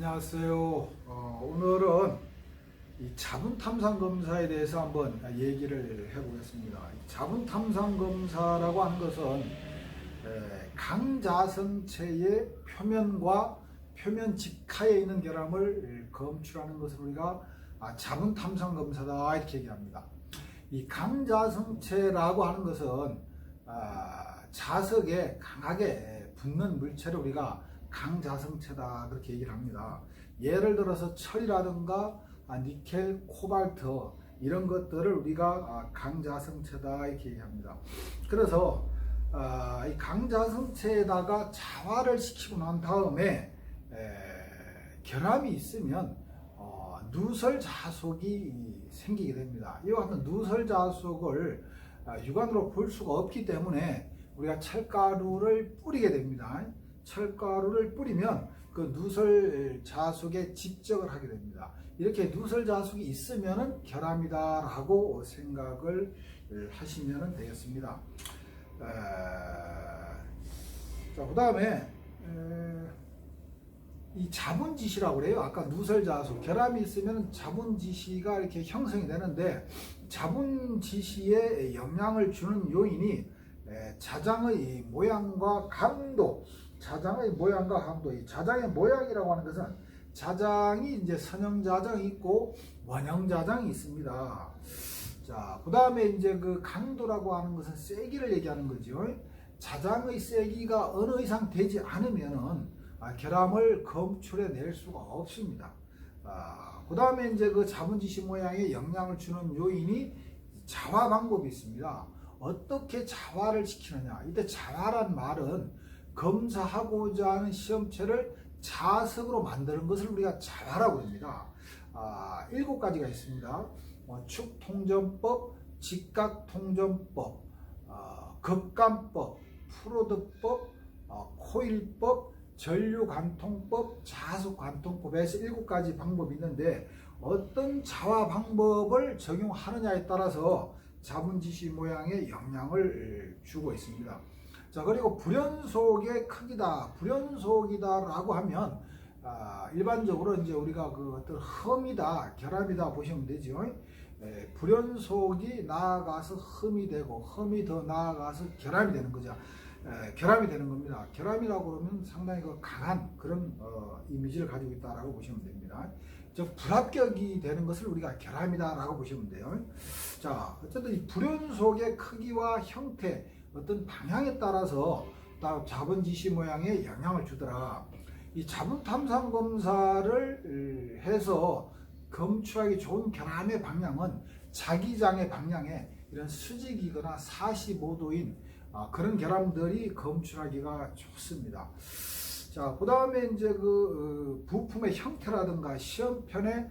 안녕하세요. 오늘은 이 자분 탐상 검사에 대해서 한번 얘기를 해보겠습니다. 자분 탐상 검사라고 하는 것은 강자성체의 표면과 표면 직하에 있는 결함을 검출하는 것을 우리가 자분 탐상 검사다 이렇게 얘기합니다. 이 강자성체라고 하는 것은 자석에 강하게 붙는 물체를 우리가 강자성체다 그렇게 얘기를 합니다. 예를 들어서 철이라든가 니켈, 코발트 이런 것들을 우리가 강자성체다 이렇게 얘기합니다. 그래서 이 강자성체에다가 자화를 시키고 난 다음에 결함이 있으면 누설 자속이 생기게 됩니다. 이와 같은 누설 자속을 육안으로 볼 수가 없기 때문에 우리가 철가루를 뿌리게 됩니다. 철가루를 뿌리면 그 누설 자속에 집적을 하게 됩니다. 이렇게 누설 자속이 있으면 결함이다 라고 생각을 하시면 되겠습니다. 자, 그 다음에 이 자분지시라고 그래요. 아까 누설 자속, 결함이 있으면 자분지시가 이렇게 형성이 되는데, 자분지시에 영향을 주는 요인이 자장의 모양과 강도, 자장의 모양과 강도. 이 자장의 모양이라고 하는 것은 자장이 이제 선형 자장이 있고 원형 자장이 있습니다. 자, 그 다음에 이제 그 강도라고 하는 것은 세기를 얘기하는 거죠. 자장의 세기가 어느 이상 되지 않으면은 결함을 검출해 낼 수가 없습니다. 그 다음에 이제 그 자분지시 모양에 영향을 주는 요인이 자화 방법이 있습니다. 어떻게 자화를 시키느냐. 이때 자화란 말은 검사하고자 하는 시험체를 자석으로 만드는 것을 우리가 자화라고 합니다. 7가지가 있습니다. 축통전법, 직각통전법, 급감법, 프로드법, 코일법, 전류관통법, 자석관통법에서 7가지 방법이 있는데, 어떤 자화 방법을 적용하느냐에 따라서 자분지시 모양에 영향을 주고 있습니다. 자, 그리고 불연속의 크기다, 불연속이다라고 하면 일반적으로 이제 우리가 그 어떤 흠이다, 결함이다 보시면 되죠. 불연속이 나아가서 흠이 되고 흠이 더 나아가서 결함이 되는 거죠. 결함이 되는 겁니다. 결함이라고 하면 상당히 그 강한 그런 이미지를 가지고 있다라고 보시면 됩니다. 즉 불합격이 되는 것을 우리가 결함이다라고 보시면 돼요. 자, 어쨌든 이 불연속의 크기와 형태, 어떤 방향에 따라서 자분지시 모양에 영향을 주더라. 이 자분 탐상 검사를 해서 검출하기 좋은 결함의 방향은 자기장의 방향에 이런 수직이거나 45도인 그런 결함들이 검출하기가 좋습니다. 자, 그 다음에 이제 그 부품의 형태라든가 시험편의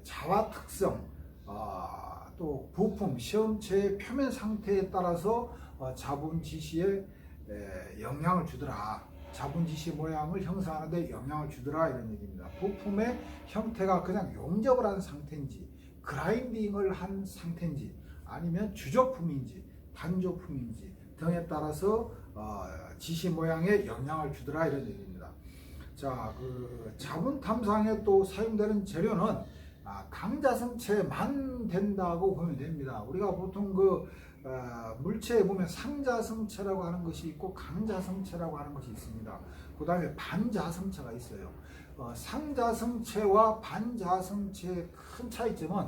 자화 특성, 또 부품, 시험체의 표면 상태에 따라서 자분지시에 영향을 주더라. 자분지시 모양을 형성하는데 영향을 주더라 이런 얘기입니다. 부품의 형태가 그냥 용접을 한 상태인지, 그라인딩을 한 상태인지, 아니면 주조품인지, 단조품인지 등에 따라서 지시 모양에 영향을 주더라 이런 얘기입니다. 자, 그 자분 탐상에 또 사용되는 재료는 강자성체만 된다고 보면 됩니다. 우리가 보통 그 물체에 보면 상자성체라고 하는 것이 있고 강자성체라고 하는 것이 있습니다. 그 다음에 반자성체가 있어요. 상자성체와 반자성체의 큰 차이점은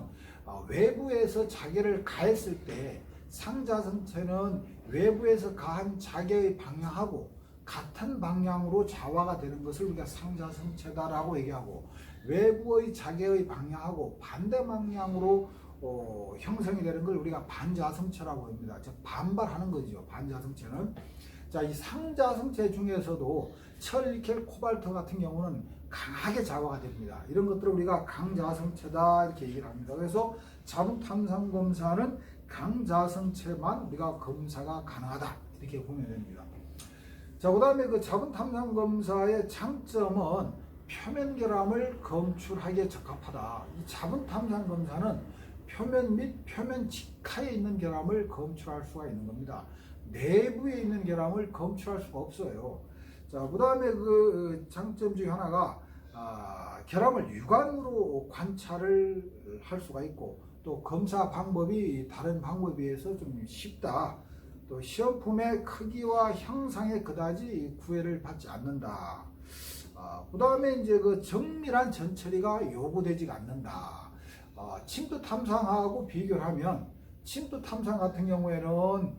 외부에서 자개를 가했을 때 상자성체는 외부에서 가한 자개의 방향하고 같은 방향으로 자화가 되는 것을 우리가 상자성체다라고 얘기하고, 외부의 자개의 방향하고 반대 방향으로 형성이 되는 걸 우리가 반자성체라고 합니다. 즉 반발하는 거죠, 반자성체는. 자, 이 상자성체 중에서도 철, 니켈, 코발트 같은 경우는 강하게 자화가 됩니다. 이런 것들을 우리가 강자성체다 이렇게 얘기를 합니다. 그래서 자분 탐상 검사는 강자성체만 우리가 검사가 가능하다 이렇게 보면 됩니다. 자, 그 다음에 그 자분 탐상 검사의 장점은 표면 결함을 검출하기에 적합하다. 이 자분 탐상 검사는 표면 및 표면 직하에 있는 결함을 검출할 수가 있는 겁니다. 내부에 있는 결함을 검출할 수가 없어요. 자, 그 다음에 그 장점 중에 하나가 결함을 육안으로 관찰을 할 수가 있고, 또 검사 방법이 다른 방법에 비해서 좀 쉽다. 또 시험품의 크기와 형상에 그다지 구애를 받지 않는다. 그 다음에 이제 그 정밀한 전처리가 요구되지 않는다. 침투 탐상하고 비교를 하면, 침투 탐상 같은 경우에는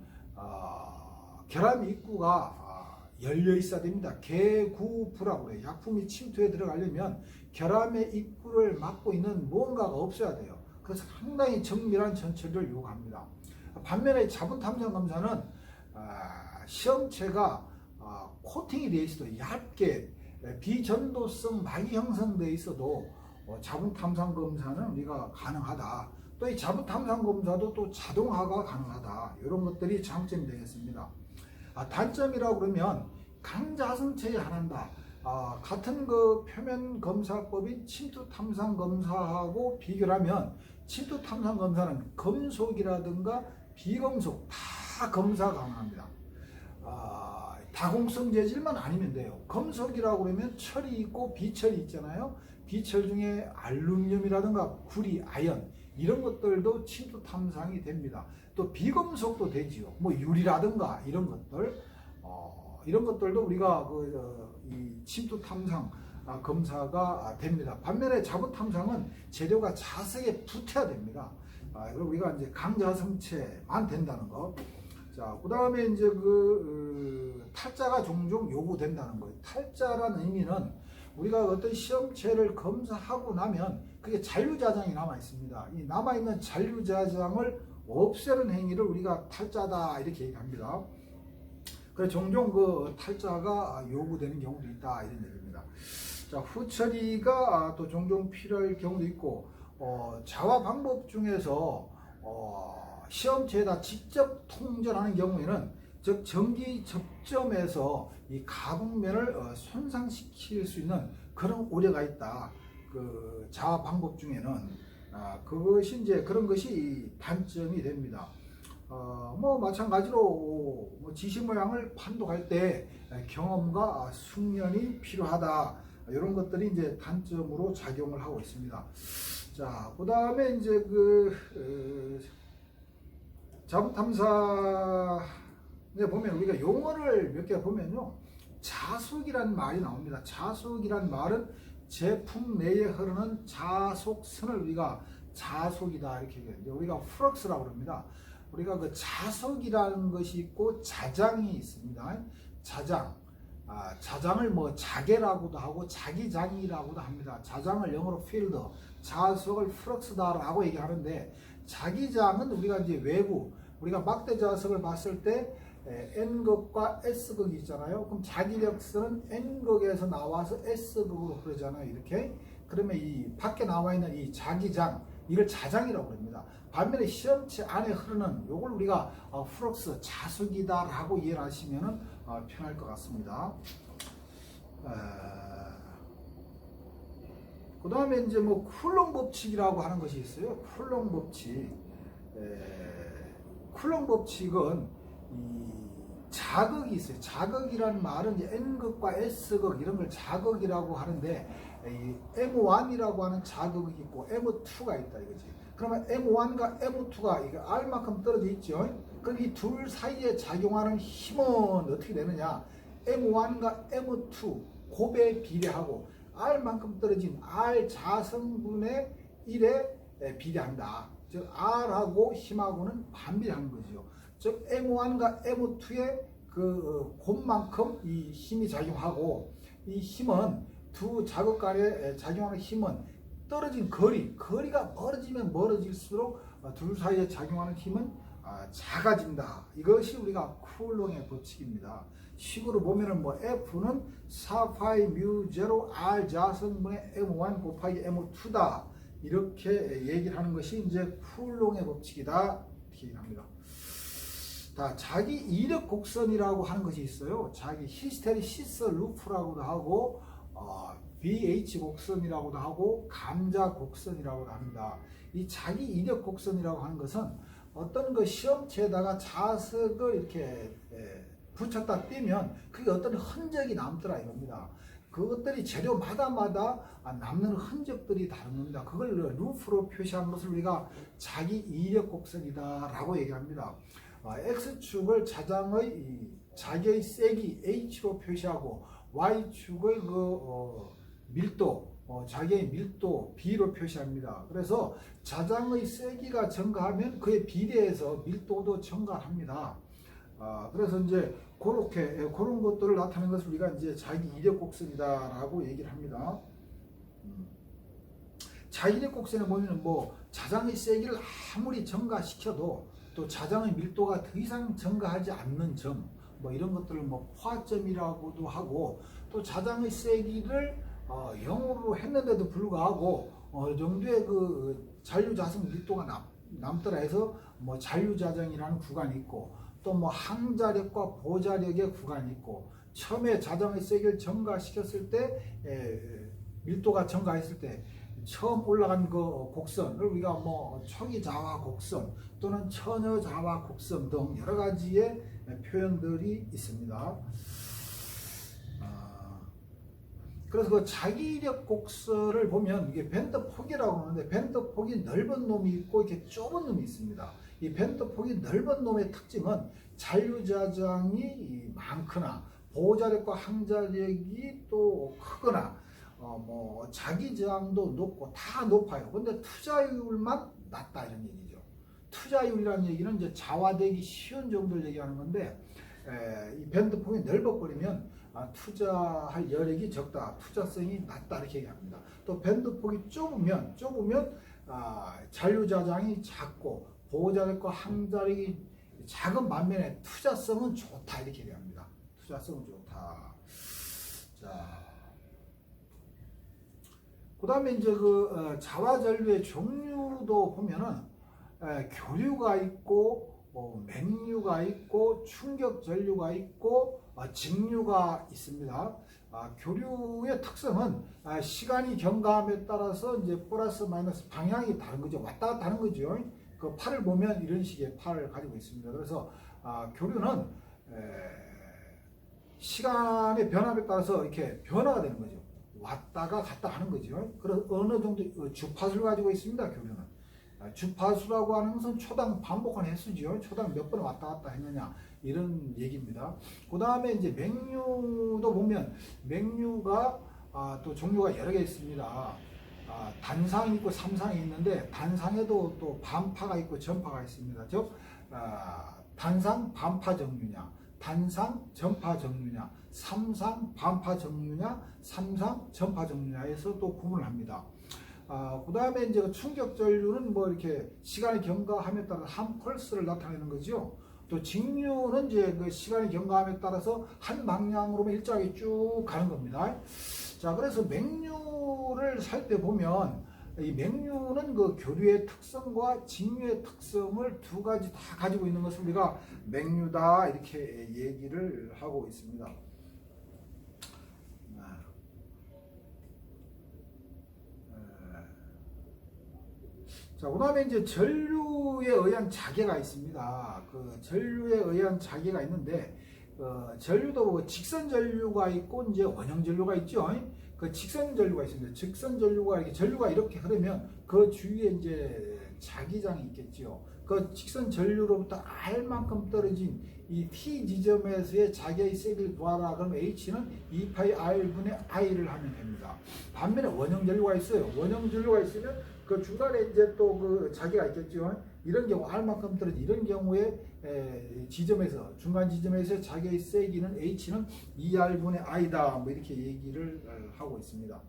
결함 입구가 열려 있어야 됩니다. 개구부라고 그래요. 약품이 침투에 들어가려면 결함의 입구를 막고 있는 무언가가 없어야 돼요. 그래서 상당히 정밀한 전처리를 요구합니다. 반면에 자분 탐정 검사는 시험체가 코팅이 되어 있어도 얇게 비전도성 막이 형성되어 있어도 자분 탐상 검사는 우리가 가능하다. 또 이 자분 탐상 검사도 또 자동화가 가능하다. 이런 것들이 장점이 되겠습니다. 단점이라고 그러면 강자성체에 한한다. 같은 그 표면 검사법인 침투 탐상 검사하고 비교를 하면, 침투 탐상 검사는 금속이라든가 비금속 다 검사 가능합니다. 다공성 재질만 아니면 돼요. 금속이라고 그러면 철이 있고 비철이 있잖아요. 비철 중에 알루미늄이라든가 구리, 아연 이런 것들도 침투 탐상이 됩니다. 또 비금속도 되지요. 뭐 유리라든가 이런 것들, 이런 것들도 우리가 이 침투 탐상 검사가 됩니다. 반면에 자분 탐상은 재료가 자석에 붙어야 됩니다. 그리고 우리가 이제 강자성체만 된다는 거. 자, 그 다음에 이제 탈자가 종종 요구된다는 거예요. 탈자라는 의미는 우리가 어떤 시험체를 검사하고 나면 그게 잔류자장이 남아 있습니다. 이 남아 있는 잔류자장을 없애는 행위를 우리가 탈자다 이렇게 얘기합니다. 그래서 종종 그 탈자가 요구되는 경우도 있다 이런 얘기입니다. 자, 후처리가 또 종종 필요할 경우도 있고, 자화 방법 중에서 시험체에다 직접 통전하는 경우에는, 즉 전기 접점에서 이 가공면을 손상시킬 수 있는 그런 우려가 있다. 그 자화 방법 중에는 그것이 이제 그런 것이 단점이 됩니다. 뭐 마찬가지로 지시 모양을 판독할 때 경험과 숙련이 필요하다. 이런 것들이 이제 단점으로 작용을 하고 있습니다. 자, 그 다음에 이제 자분 탐사에 보면 우리가 용어를 몇 개 보면요, 자속이라는 말이 나옵니다. 자속이라는 말은 제품 내에 흐르는 자속선을 우리가 자속이다 이렇게 얘기해요. 우리가 플럭스라고 합니다. 우리가 그 자속이라는 것이 있고 자장이 있습니다. 자장, 자장을 뭐 자계라고도 하고 자기장이라고도 합니다. 자장을 영어로 필드, 자속을 플럭스다라고 얘기하는데, 자기장은 우리가 이제 외부, 우리가 막대 자석을 봤을 때 N극과 S극이 있잖아요. 그럼 자기력선은 N극에서 나와서 S극으로 흐르잖아요. 이렇게. 그러면 이 밖에 나와 있는 이 자기장, 이걸 자장이라고 합니다. 반면에 시험체 안에 흐르는 요걸 우리가 플럭스, 자속이다라고 이해를 하시면 편할 것 같습니다. 그 다음에 이제 뭐 쿨롱 법칙이라고 하는 것이 있어요. 쿨롱 법칙. 쿨롱 법칙은 이 자극이 있어요. 자극이라는 말은 이제 N극과 S극 이런 걸 자극이라고 하는데, 이 M1이라고 하는 자극이 있고 M2가 있다 이거지. 그러면 M1과 M2가 이게 R만큼 떨어져 있죠. 그럼 이 둘 사이에 작용하는 힘은 어떻게 되느냐? M1과 M2 곱에 비례하고 R만큼 떨어진 R 자성분의 1에 비례한다. 즉 R하고 힘하고는 반비례하는 거죠. 즉 M1과 M2의 그 곱만큼 이 힘이 작용하고, 이 힘은 두 자극 간에 작용하는 힘은 떨어진 거리가 멀어지면 멀어질수록 둘 사이에 작용하는 힘은 작아진다. 이것이 우리가 쿨롱의 법칙입니다. 식으로 보면은 뭐 F는 4파이 뮤 제로 R 자성분의 M1 곱하기 M2다. 이렇게 얘기를 하는 것이 이제 쿨롱의 법칙이다. 이렇게 합니다. 자기 이력 곡선이라고 하는 것이 있어요. 자기 히스테리시스 루프라고도 하고, VH 곡선이라고도 하고, 감자 곡선이라고도 합니다. 이 자기 이력 곡선이라고 하는 것은 어떤 그 시험체에다가 자석을 이렇게 붙였다 떼면 그게 어떤 흔적이 남더라 이겁니다. 그것들이 재료마다 남는 흔적들이 다른 겁니다. 그걸 루프로 표시한 것을 우리가 자기 이력 곡선이다라고 얘기합니다. X축을 자기의 세기 H로 표시하고 Y축을 밀도, 자기의 밀도 B로 표시합니다. 그래서 자장의 세기가 증가하면 그에 비례해서 밀도도 증가합니다. 그래서 이제 그런 것들을 나타내는 것을 우리가 이제 자기 이력 곡선이다라고 얘기를 합니다. 자기 이력 곡선에 보면 자장의 세기를 아무리 증가시켜도 또 자장의 밀도가 더 이상 증가하지 않는 점, 이런 것들을 포화점이라고도 하고, 또 자장의 세기를 0으로 했는데도 불구하고 어느 정도의 그 잔류자성 밀도가 남더라 해서 잔류자정이라는 구간이 있고, 또 항자력과 보자력의 구간이 있고, 처음에 자장의 세기를 증가시켰을 때 밀도가 증가했을 때 처음 올라간 그 곡선을 우리가 초기자화 곡선 또는 처녀자화 곡선 등 여러 가지의 표현들이 있습니다. 그래서 그 자기력 곡선을 보면 이게 밴드 폭이라고 하는데, 밴드 폭이 넓은 놈이 있고 이렇게 좁은 놈이 있습니다. 이 밴드 폭이 넓은 놈의 특징은 잔류자장이 많거나 보호자력과 항자력이 또 크거나 자기저항도 높고 다 높아요. 근데 투자율만 낮다 이런 얘기죠. 투자율이라는 얘기는 이제 자화되기 쉬운 정도를 얘기하는 건데, 이 밴드 폭이 넓어버리면 투자할 여력이 적다, 투자성이 낮다 이렇게 얘기합니다. 또 밴드 폭이 좁으면 잔류자장이 작고 보호자력과 항자력이 작은 반면에 투자성은 좋다 이렇게 얘기합니다. 투자성은 좋다. 자, 그 다음에 이제 그 자화전류의 종류도 보면은 교류가 있고 맹류가 있고 충격전류가 있고 직류가 있습니다. 교류의 특성은 시간이 경과함에 따라서 이제 플러스 마이너스 방향이 다른 거죠. 왔다 갔다 하는 거죠. 그 팔을 보면 이런 식의 팔을 가지고 있습니다. 그래서 교류는 시간의 변함에 따라서 이렇게 변화가 되는 거죠. 왔다가 갔다 하는 거죠. 그래서 어느 정도 주파수를 가지고 있습니다. 교류는. 주파수라고 하는 것은 초당 반복한 횟수죠. 초당 몇 번 왔다 갔다 했느냐 이런 얘기입니다. 그 다음에 이제 맹류도 보면 맹류가 또 종류가 여러 개 있습니다. 단상이 있고 삼상이 있는데, 단상에도 또 반파가 있고 전파가 있습니다. 즉 단상 반파 정류냐, 단상 전파 정류냐, 삼상 반파 정류냐, 삼상 전파 정류냐에서 또 구분을 합니다. 그 다음에 이제 그 충격전류는 이렇게 시간이 경과함에 따라 한 펄스를 나타내는 거죠. 또 직류는 이제 그 시간이 경과함에 따라서 한 방향으로만 일정하게 쭉 가는 겁니다. 자, 그래서 맹류를 살펴보면 이 맹류는 그 교류의 특성과 직류의 특성을 두 가지 다 가지고 있는 것을 우리가 맹류다 이렇게 얘기를 하고 있습니다. 자, 그 다음에 이제 전류에 의한 자개가 있습니다. 그 전류에 의한 자개가 있는데, 전류도 직선 전류가 있고 이제 원형 전류가 있죠. 그 직선 전류가 있습니다. 직선 전류가 이렇게 흐르면 그 주위에 이제 자기장이 있겠죠. 그 직선 전류로부터 R만큼 떨어진 이 T 지점에서의 자기의 세기를 구하라. 그러면 H는 2파이 R분의 I를 하면 됩니다. 반면에 원형 전류가 있어요. 원형 전류가 있으면 그 중간에 이제 또 그 자기가 있겠죠. 이런 경우 R만큼 떨어진 이런 경우에 지점에서 중간 지점에서 자기의 세기는 H는 2R분의 I다. 이렇게 얘기를 하고 있습니다.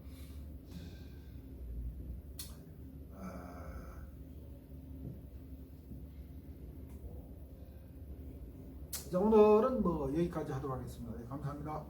자, 오늘은 여기까지 하도록 하겠습니다. 네, 감사합니다.